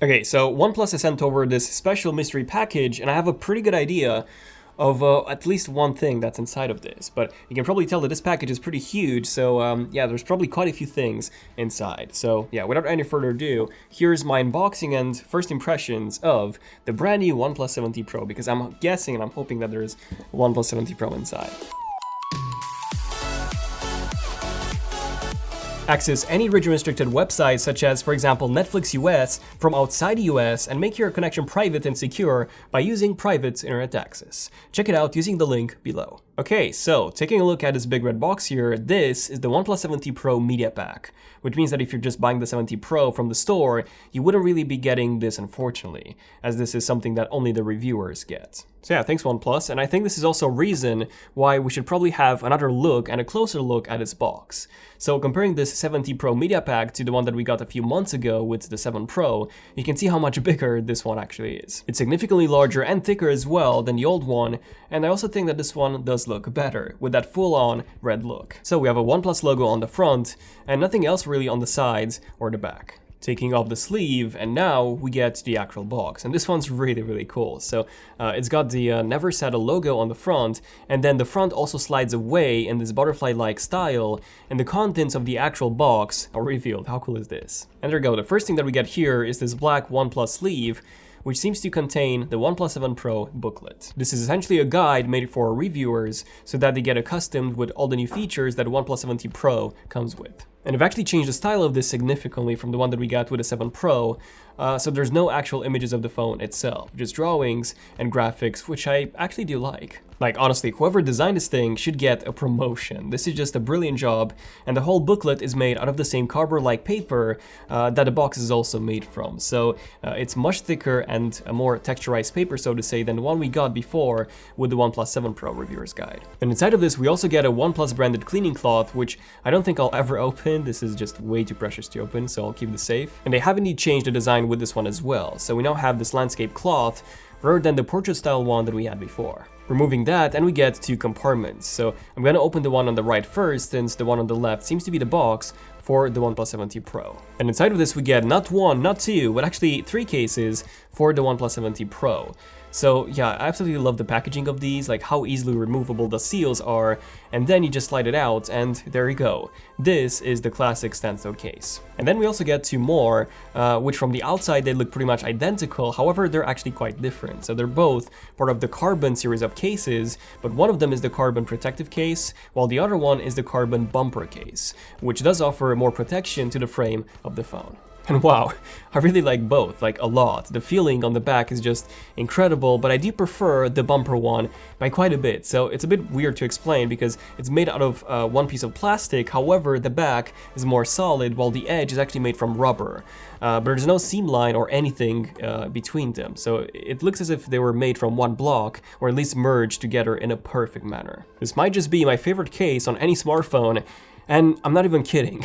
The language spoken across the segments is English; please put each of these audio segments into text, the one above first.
Okay, so OnePlus has sent over this special mystery package, and I have a pretty good idea of at least one thing that's inside of this. But you can probably tell that this package is pretty huge, so yeah, there's probably quite a few things inside. So yeah, without any further ado, here's my unboxing and first impressions of the brand new OnePlus 7T Pro, because I'm guessing and I'm hoping that there's a OnePlus 7T Pro inside. Access any region-restricted websites such as, for example, Netflix US from outside the US and make your connection private and secure by using private internet access. Check it out using the link below. Okay, so taking a look at this big red box here, this is the OnePlus 7T Pro Media Pack, which means that if you're just buying the 7T Pro from the store, you wouldn't really be getting this, unfortunately, as this is something that only the reviewers get. So yeah, thanks OnePlus, and I think this is also a reason why we should probably have another look and a closer look at this box. So comparing this 7T Pro Media Pack to the one that we got a few months ago with the 7 Pro, you can see how much bigger this one actually is. It's significantly larger and thicker as well than the old one, and I also think that this one does look better with that full-on red look. So we have a OnePlus logo on the front and nothing else really on the sides or the back. Taking off the sleeve, and now we get the actual box, and this one's really cool. So it's got the Never Settle logo on the front, and then the front also slides away in this butterfly-like style, and the contents of the actual box are revealed. How cool is this? And there we go. The first thing that we get here is this black OnePlus sleeve, which seems to contain the OnePlus 7 Pro booklet. This is essentially a guide made for reviewers so that they get accustomed with all the new features that OnePlus 7T Pro comes with. And I've actually changed the style of this significantly from the one that we got with the 7 Pro, so there's no actual images of the phone itself, just drawings and graphics, which I actually do like. Like, honestly, whoever designed this thing should get a promotion. This is just a brilliant job, and the whole booklet is made out of the same cardboard-like paper that the box is also made from. So it's much thicker and a more texturized paper, so to say, than the one we got before with the OnePlus 7 Pro reviewer's guide. And inside of this, we also get a OnePlus branded cleaning cloth, which I don't think I'll ever open. This is just way too precious to open, so I'll keep this safe. And they have indeed changed the design with this one as well. So we now have this landscape cloth rather than the portrait style one that we had before. Removing that, and we get 2 compartments. So I'm gonna open the one on the right first, since the one on the left seems to be the box for the OnePlus 7T Pro. And inside of this we get not 1, not 2, but actually 3 cases for the OnePlus 7T Pro. So yeah, I absolutely love the packaging of these, like how easily removable the seals are, and then you just slide it out, and there you go. This is the classic standstill case. And then we also get 2 more, which from the outside they look pretty much identical, however they're actually quite different. So they're both part of the carbon series of cases, but one of them is the carbon protective case, while the other one is the carbon bumper case, which does offer more protection to the frame of the phone. And wow, I really like both, like a lot. The feeling on the back is just incredible, but I do prefer the bumper one by quite a bit. So it's a bit weird to explain because it's made out of one piece of plastic. However, the back is more solid while the edge is actually made from rubber. But there's no seam line or anything between them. So it looks as if they were made from one block, or at least merged together in a perfect manner. This might just be my favorite case on any smartphone, and I'm not even kidding.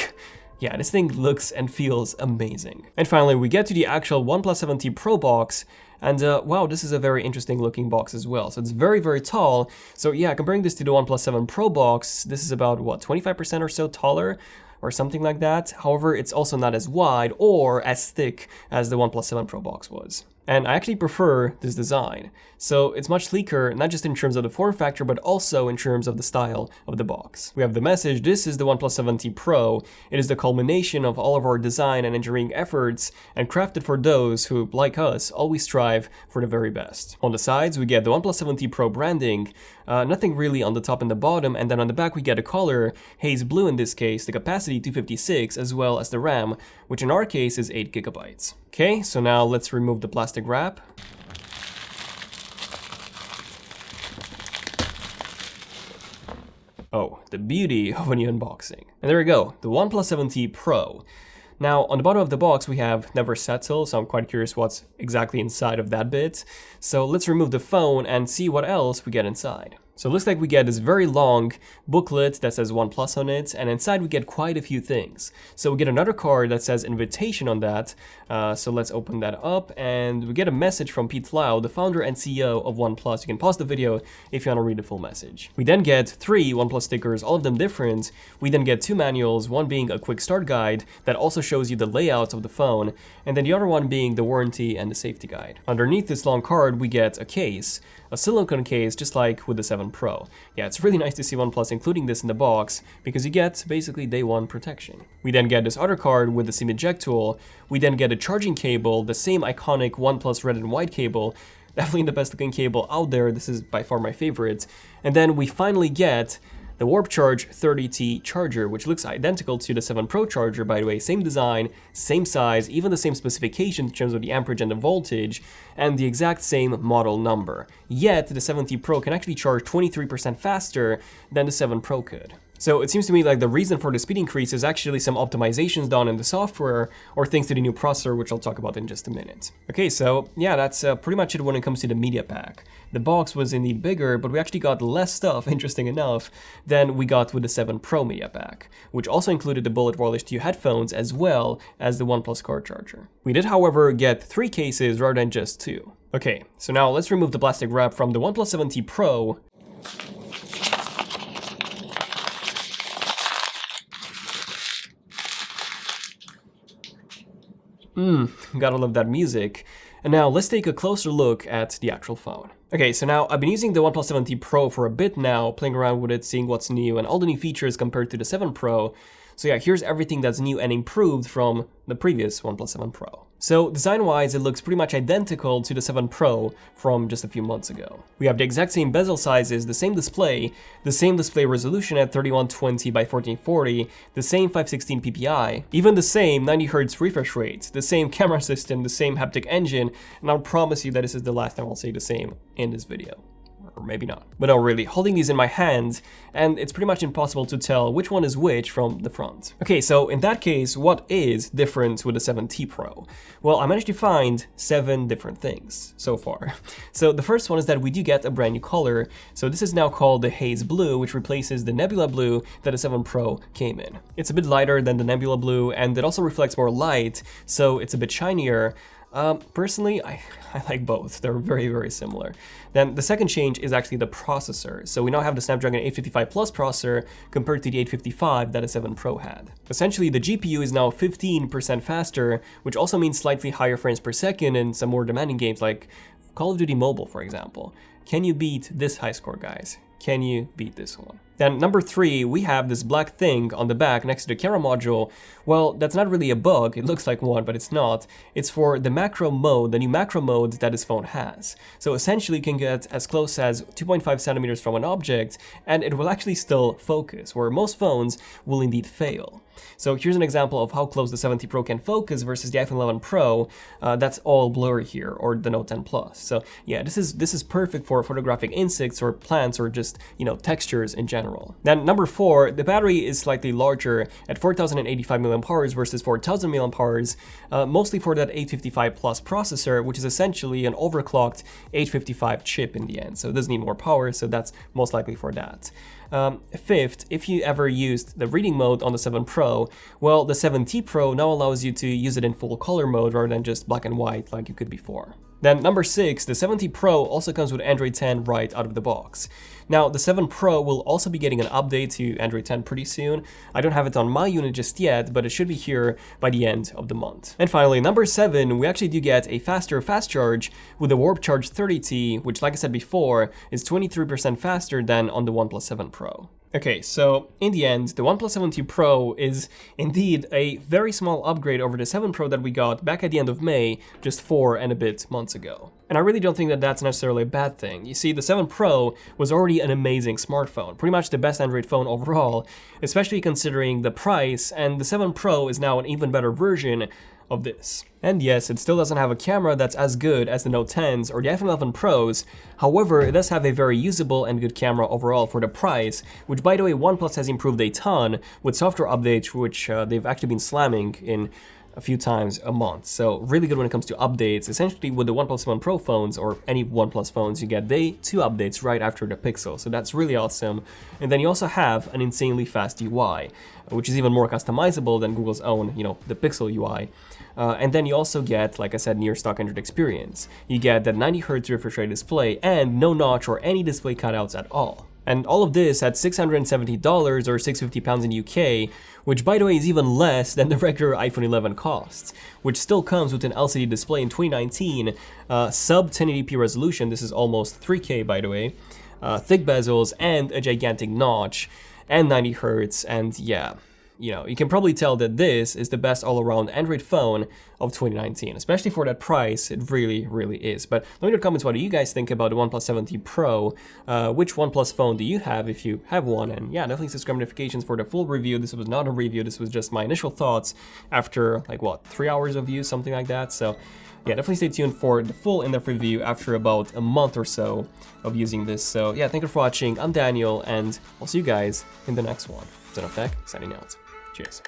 Yeah, this thing looks and feels amazing. And finally, we get to the actual OnePlus 7T Pro box, and wow, this is a very interesting looking box as well. So it's very tall. So yeah, comparing this to the OnePlus 7 Pro box, this is about, what, 25% or so taller? Or something like that. However, it's also not as wide or as thick as the OnePlus 7 Pro box was. And I actually prefer this design. So it's much sleeker, not just in terms of the form factor, but also in terms of the style of the box. We have the message, this is the OnePlus 7T Pro. It is the culmination of all of our design and engineering efforts, and crafted for those who, like us, always strive for the very best. On the sides, we get the OnePlus 7T Pro branding, nothing really on the top and the bottom, and then on the back we get a color, haze blue in this case, the capacity 256, as well as the RAM, which in our case is 8 GB. Okay, so now let's remove the plastic wrap. Oh, the beauty of a new unboxing. And there we go, the OnePlus 7T Pro. Now, on the bottom of the box we have Never Settle, so I'm quite curious what's exactly inside of that bit. So let's remove the phone and see what else we get inside. So it looks like we get this very long booklet that says OnePlus on it, and inside we get quite a few things. So we get another card that says invitation on that, so let's open that up, and we get a message from Pete Lau, the founder and CEO of OnePlus. You can pause the video if you want to read the full message. We then get 3 OnePlus stickers, all of them different. We then get 2 manuals, one being a quick start guide that also shows you the layout of the phone, and then the other one being the warranty and the safety guide. Underneath this long card we get a case, a silicone case, just like with the 7 Pro. Yeah, it's really nice to see OnePlus including this in the box, because you get basically day 1 protection. We then get this other card with the SIM eject tool. We then get a charging cable, the same iconic OnePlus red and white cable, definitely the best looking cable out there. This is by far my favorite. And then we finally get the Warp Charge 30T charger, which looks identical to the 7 Pro charger, by the way. Same design, same size, even the same specifications in terms of the amperage and the voltage, and the exact same model number. Yet, the 7T Pro can actually charge 23% faster than the 7 Pro could. So it seems to me like the reason for the speed increase is actually some optimizations done in the software, or thanks to the new processor, which I'll talk about in just a minute. Okay, so yeah, that's pretty much it when it comes to the media pack. The box was indeed bigger, but we actually got less stuff, interesting enough, than we got with the 7 Pro media pack, which also included the Bullet Wireless 2 headphones as well as the OnePlus card charger. We did, however, get 3 cases rather than just 2. Okay, so now let's remove the plastic wrap from the OnePlus 7T Pro. Gotta love that music. And now let's take a closer look at the actual phone. Okay, so now I've been using the OnePlus 7T Pro for a bit now, playing around with it, seeing what's new and all the new features compared to the 7 Pro. So yeah, here's everything that's new and improved from the previous OnePlus 7 Pro. So design-wise, it looks pretty much identical to the 7 Pro from just a few months ago. We have the exact same bezel sizes, the same display resolution at 3120 by 1440, the same 516 ppi, even the same 90 Hz refresh rate, the same camera system, the same haptic engine, and I'll promise you that this is the last time I'll say the same in this video. Or maybe not. But no, really, holding these in my hand, and it's pretty much impossible to tell which one is which from the front. Okay, so in that case, what is different with the 7T Pro? Well, I managed to find 7 different things so far. So the first one is that we do get a brand new color. So this is now called the Haze Blue, which replaces the Nebula Blue that the 7 Pro came in. It's a bit lighter than the Nebula Blue, and it also reflects more light, so it's a bit shinier. Personally, I like both. They're very, very similar. Then the second change is actually the processor. So we now have the Snapdragon 855 Plus processor compared to the 855 that the 7 Pro had. Essentially, the GPU is now 15% faster, which also means slightly higher frames per second in some more demanding games like Call of Duty Mobile, for example. Can you beat this high score, guys? Can you beat this one? Then number 3, we have this black thing on the back next to the camera module. Well, that's not really a bug, it looks like one, but it's not. It's for the macro mode, the new macro mode that this phone has. So essentially you can get as close as 2.5 centimeters from an object, and it will actually still focus, where most phones will indeed fail. So here's an example of how close the 7T Pro can focus versus the iPhone 11 Pro. That's all blurry here, or the Note 10 Plus. So yeah, this is perfect for photographing insects or plants or just, you know, textures in general. Then number 4, the battery is slightly larger at 4085 mAh versus 4000 mAh, mostly for that 855 Plus processor, which is essentially an overclocked 855 chip in the end. So it does need more power, so that's most likely for that. Fifth, if you ever used the reading mode on the 7 Pro, well, the 7T Pro now allows you to use it in full color mode rather than just black and white like you could before. Then number 6, the 7T Pro also comes with Android 10 right out of the box. Now, the 7 Pro will also be getting an update to Android 10 pretty soon. I don't have it on my unit just yet, but it should be here by the end of the month. And finally, number 7, we actually do get a faster fast charge with the Warp Charge 30T, which, like I said before, is 23% faster than on the OnePlus 7 Pro. Okay, so in the end, the OnePlus 7T Pro is indeed a very small upgrade over the 7 Pro that we got back at the end of May, just 4 and a bit months ago. And I really don't think that that's necessarily a bad thing. You see, the 7 Pro was already an amazing smartphone, pretty much the best Android phone overall, especially considering the price, and the 7 Pro is now an even better version of this. And yes, it still doesn't have a camera that's as good as the Note 10s or the iPhone 11 Pros, however, it does have a very usable and good camera overall for the price, which, by the way, OnePlus has improved a ton with software updates, which they've actually been slamming in a few times a month. So really good when it comes to updates. Essentially with the OnePlus 7 Pro phones or any OnePlus phones, you get day 2 updates right after the Pixel. So that's really awesome. And then you also have an insanely fast UI, which is even more customizable than Google's own, the Pixel UI. And then you also get, like I said, near stock Android experience. You get that 90Hz refresh rate display and no notch or any display cutouts at all. And all of this at $670 or £650 in UK, which by the way is even less than the regular iPhone 11 costs, which still comes with an LCD display in 2019, sub 1080p resolution, this is almost 3K by the way, thick bezels and a gigantic notch, and 90Hz, and yeah. You can probably tell that this is the best all-around Android phone of 2019, especially for that price. It really, really is. But let me know in the comments, what do you guys think about the OnePlus 7T Pro? Which OnePlus phone do you have if you have one? And yeah, definitely subscribe notifications for the full review. This was not a review. This was just my initial thoughts after 3 hours of use, something like that. So yeah, definitely stay tuned for the full in-depth review after about a month or so of using this. So yeah, thank you for watching. I'm Daniel, and I'll see you guys in the next one. ZONEofTECH signing out. Cheers.